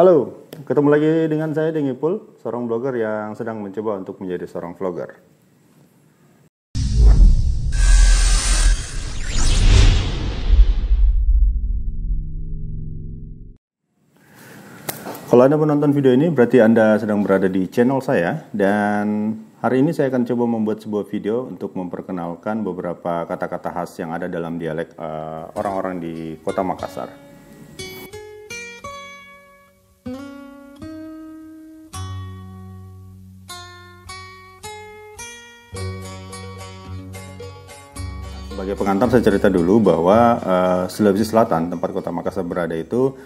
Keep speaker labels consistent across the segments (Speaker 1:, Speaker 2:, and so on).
Speaker 1: Halo, ketemu lagi dengan saya Dengi Pul, seorang blogger yang sedang mencoba untuk menjadi seorang vlogger. Kalau Anda menonton video ini, berarti Anda sedang berada di channel saya. Dan hari ini saya akan coba membuat sebuah video untuk memperkenalkan beberapa kata-kata khas yang ada dalam dialek orang-orang di kota Makassar. Sebagai pengantar saya cerita dulu bahwa Sulawesi Selatan, tempat kota Makassar berada itu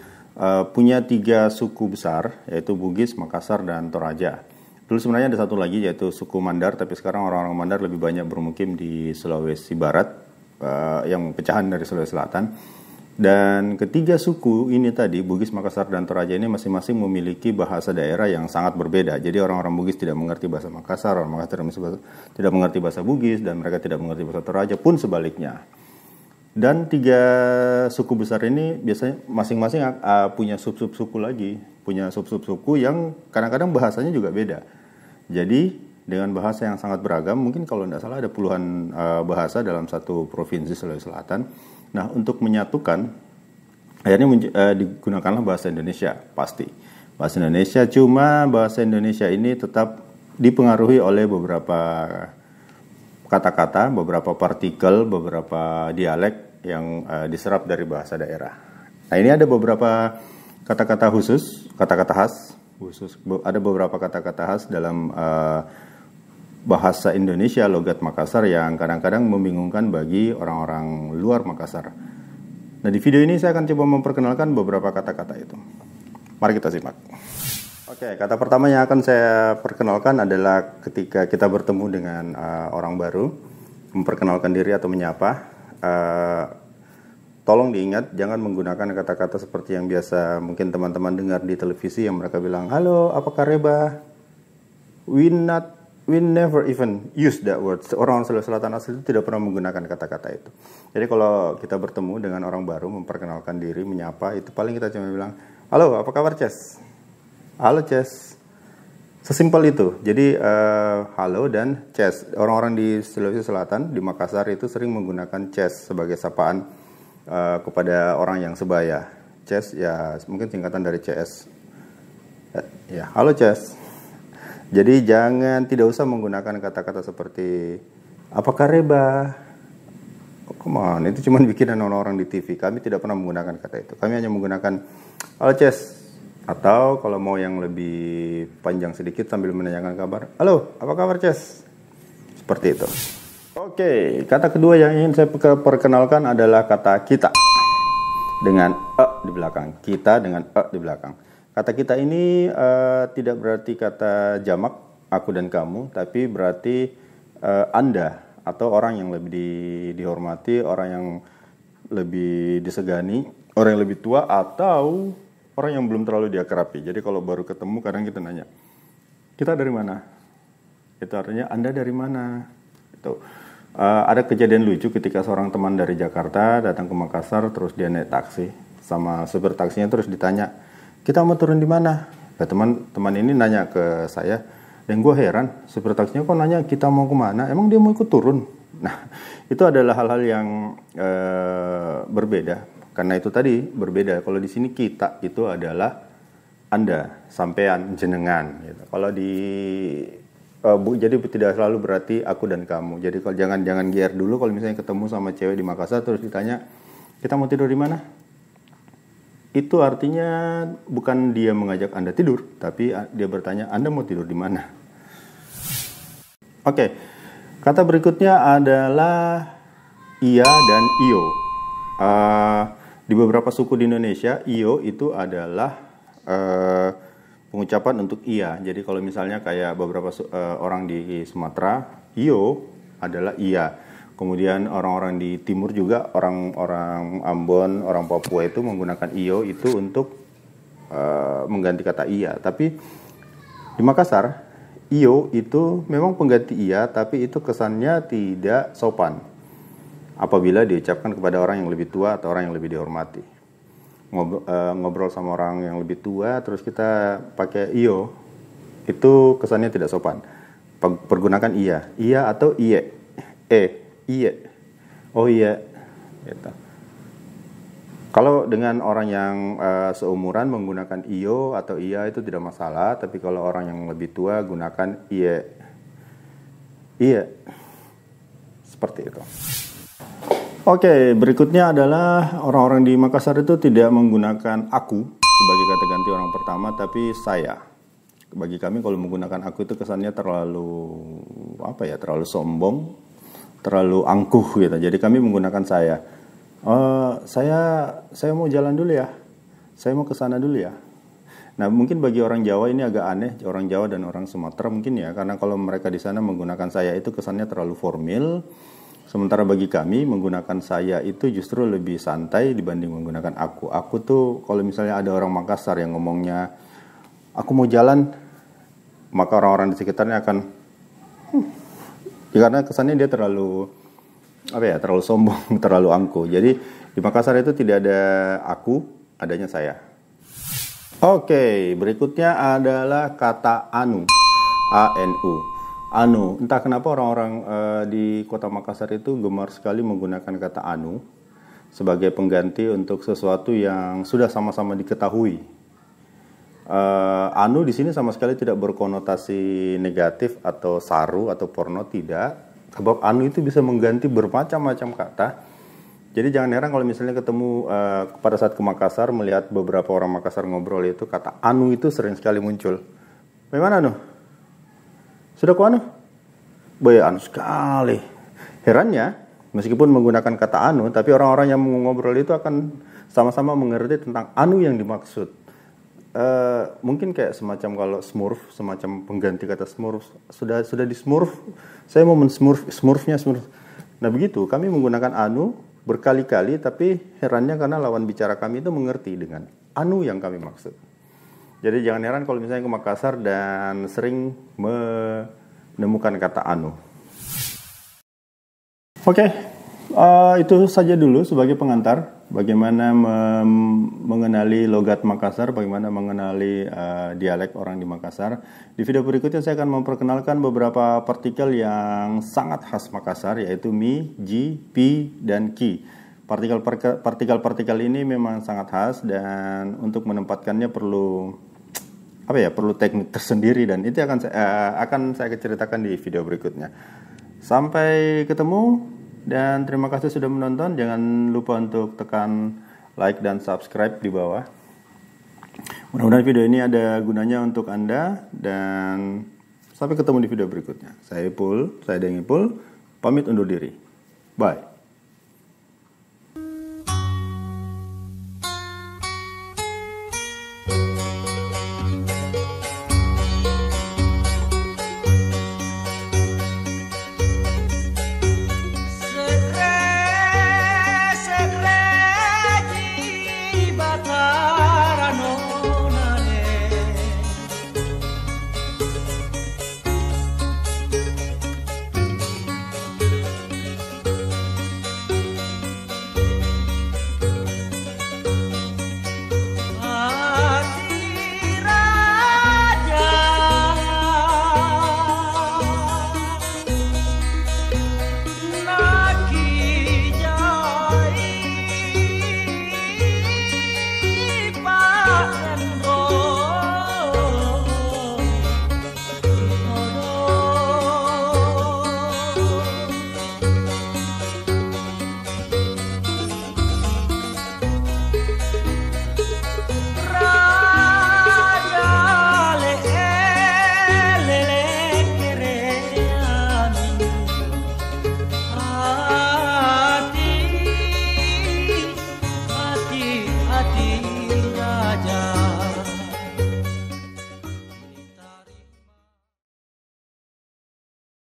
Speaker 1: punya 3 suku besar, yaitu Bugis, Makassar, dan Toraja. Dulu sebenarnya ada satu lagi yaitu suku Mandar, tapi sekarang orang-orang Mandar lebih banyak bermukim di Sulawesi Barat, yang pecahan dari Sulawesi Selatan. Dan ketiga suku ini tadi, Bugis, Makassar, dan Toraja ini masing-masing memiliki bahasa daerah yang sangat berbeda. Jadi orang-orang Bugis tidak mengerti bahasa Makassar, orang Makassar tidak mengerti bahasa Bugis, dan mereka tidak mengerti bahasa Toraja, pun sebaliknya. Dan 3 suku besar ini biasanya masing-masing punya sub-sub suku lagi, punya sub-sub suku yang kadang-kadang bahasanya juga beda. Jadi dengan bahasa yang sangat beragam, mungkin kalau tidak salah ada puluhan bahasa dalam satu provinsi Sulawesi Selatan. Nah, untuk menyatukan, akhirnya digunakanlah bahasa Indonesia, pasti. Bahasa Indonesia, cuma bahasa Indonesia ini tetap dipengaruhi oleh beberapa kata-kata, beberapa partikel, beberapa dialek yang diserap dari bahasa daerah. Nah, ini ada beberapa kata-kata khusus, kata-kata khas, ada beberapa kata-kata khas dalam bahasa Indonesia, logat Makassar yang kadang-kadang membingungkan bagi orang-orang luar Makassar. Nah, di video ini saya akan coba memperkenalkan beberapa kata-kata itu. Mari kita simak. Oke, kata pertama yang akan saya perkenalkan adalah ketika kita bertemu dengan orang baru, memperkenalkan diri atau menyapa. Tolong diingat, jangan menggunakan kata-kata seperti yang biasa mungkin teman-teman dengar di televisi yang mereka bilang, "Halo, apa kabar?" We never even use that word. Orang Sulawesi Selatan asli itu tidak pernah menggunakan kata-kata itu. Jadi kalau kita bertemu dengan orang baru, memperkenalkan diri, menyapa, itu paling kita cuma bilang, "Halo, apa kabar, Ces?" "Halo, Ces." Sesimpel itu. Jadi halo dan Ces. Orang-orang di Sulawesi Selatan, di Makassar itu sering menggunakan Ces sebagai sapaan kepada orang yang sebaya. Ces ya mungkin singkatan dari CS. Ya, halo Ces. Jadi tidak usah menggunakan kata-kata seperti apakah reba. Oh, come on, itu cuma bikinan orang-orang di TV. Kami tidak pernah menggunakan kata itu. Kami hanya menggunakan halo Ces. Atau kalau mau yang lebih panjang sedikit sambil menanyakan kabar, halo, apa kabar Ces? Seperti itu. Oke, kata kedua yang ingin saya perkenalkan adalah kata kita dengan di belakang. Kita dengan di belakang. Kata kita ini tidak berarti kata jamak, aku dan kamu, tapi berarti Anda atau orang yang lebih dihormati, orang yang lebih disegani, orang yang lebih tua, atau orang yang belum terlalu diakrabi. Jadi kalau baru ketemu kadang kita nanya, kita dari mana? Itu artinya Anda dari mana? Itu. Ada kejadian lucu ketika seorang teman dari Jakarta datang ke Makassar, terus dia naik taksi, sama supir taksinya terus ditanya, kita mau turun di mana? Nah, teman ini nanya ke saya, dan gue heran, supir taksinya kok nanya kita mau kemana? Emang dia mau ikut turun? Nah, itu adalah hal-hal yang berbeda. Karena itu tadi berbeda. Kalau di sini kita itu adalah Anda, sampean, jenengan. Gitu. Kalau jadi tidak selalu berarti aku dan kamu. Jadi kalau jangan GR dulu kalau misalnya ketemu sama cewek di Makassar terus ditanya kita mau tidur di mana? Itu artinya bukan dia mengajak Anda tidur, tapi dia bertanya, Anda mau tidur di mana? Oke, kata berikutnya adalah iya dan iyo. Di beberapa suku di Indonesia, iyo itu adalah pengucapan untuk iya. Jadi kalau misalnya kayak beberapa orang di Sumatera, iyo adalah iya. Kemudian orang-orang di timur juga, orang-orang Ambon, orang Papua itu menggunakan iyo itu untuk mengganti kata iya. Tapi di Makassar, iyo itu memang pengganti iya, tapi itu kesannya tidak sopan apabila diucapkan kepada orang yang lebih tua atau orang yang lebih dihormati. ngobrol sama orang yang lebih tua terus kita pakai iyo, itu kesannya tidak sopan. Pergunakan iya atau iye, iye, oh iya, gitu. Kalau dengan orang yang seumuran menggunakan iyo atau iya itu tidak masalah, tapi kalau orang yang lebih tua gunakan iye, seperti itu. Oke, berikutnya adalah orang-orang di Makassar itu tidak menggunakan aku sebagai kata ganti orang pertama, tapi saya. Bagi kami kalau menggunakan aku itu kesannya terlalu terlalu sombong, terlalu angkuh gitu. Jadi kami menggunakan saya. Saya mau jalan dulu ya. Saya mau ke sana dulu ya. Nah, mungkin bagi orang Jawa ini agak aneh, orang Jawa dan orang Sumatera mungkin ya, karena kalau mereka di sana menggunakan saya itu kesannya terlalu formal. Sementara bagi kami menggunakan saya itu justru lebih santai dibanding menggunakan aku. Aku tuh kalau misalnya ada orang Makassar yang ngomongnya aku mau jalan, maka orang-orang di sekitarnya akan karena kesannya dia terlalu terlalu sombong, terlalu angkuh. Jadi di Makassar itu tidak ada aku, adanya saya. Oke, berikutnya adalah kata anu, anu. Anu, entah kenapa orang-orang di kota Makassar itu gemar sekali menggunakan kata anu sebagai pengganti untuk sesuatu yang sudah sama-sama diketahui. Anu di sini sama sekali tidak berkonotasi negatif atau saru atau porno, tidak. Sebab anu itu bisa mengganti bermacam-macam kata. Jadi jangan heran kalau misalnya ketemu pada saat ke Makassar melihat beberapa orang Makassar ngobrol itu kata anu itu sering sekali muncul. Bagaimana anu? Sudah ku anu? Boy anu sekali. Herannya, meskipun menggunakan kata anu, tapi orang-orang yang ngobrol itu akan sama-sama mengerti tentang anu yang dimaksud. Mungkin kayak semacam kalau smurf, semacam pengganti kata smurf. Sudah di smurf, saya mau smurfnya. Nah begitu, kami menggunakan anu berkali-kali, tapi herannya karena lawan bicara kami itu mengerti dengan anu yang kami maksud. Jadi jangan heran kalau misalnya ke Makassar dan sering menemukan kata anu. Oke, itu saja dulu sebagai pengantar. Bagaimana mengenali logat Makassar, bagaimana mengenali dialek orang di Makassar. Di video berikutnya saya akan memperkenalkan beberapa partikel yang sangat khas Makassar, yaitu mi, ji, pi, dan ki. Partikel-partikel ini memang sangat khas dan untuk menempatkannya perlu teknik tersendiri, dan itu akan saya ceritakan di video berikutnya. Sampai ketemu dan terima kasih sudah menonton. Jangan lupa untuk tekan like dan subscribe di bawah. Mudah-mudahan video ini ada gunanya untuk Anda dan sampai ketemu di video berikutnya. Saya Dengi Ipul, pamit undur diri. Bye.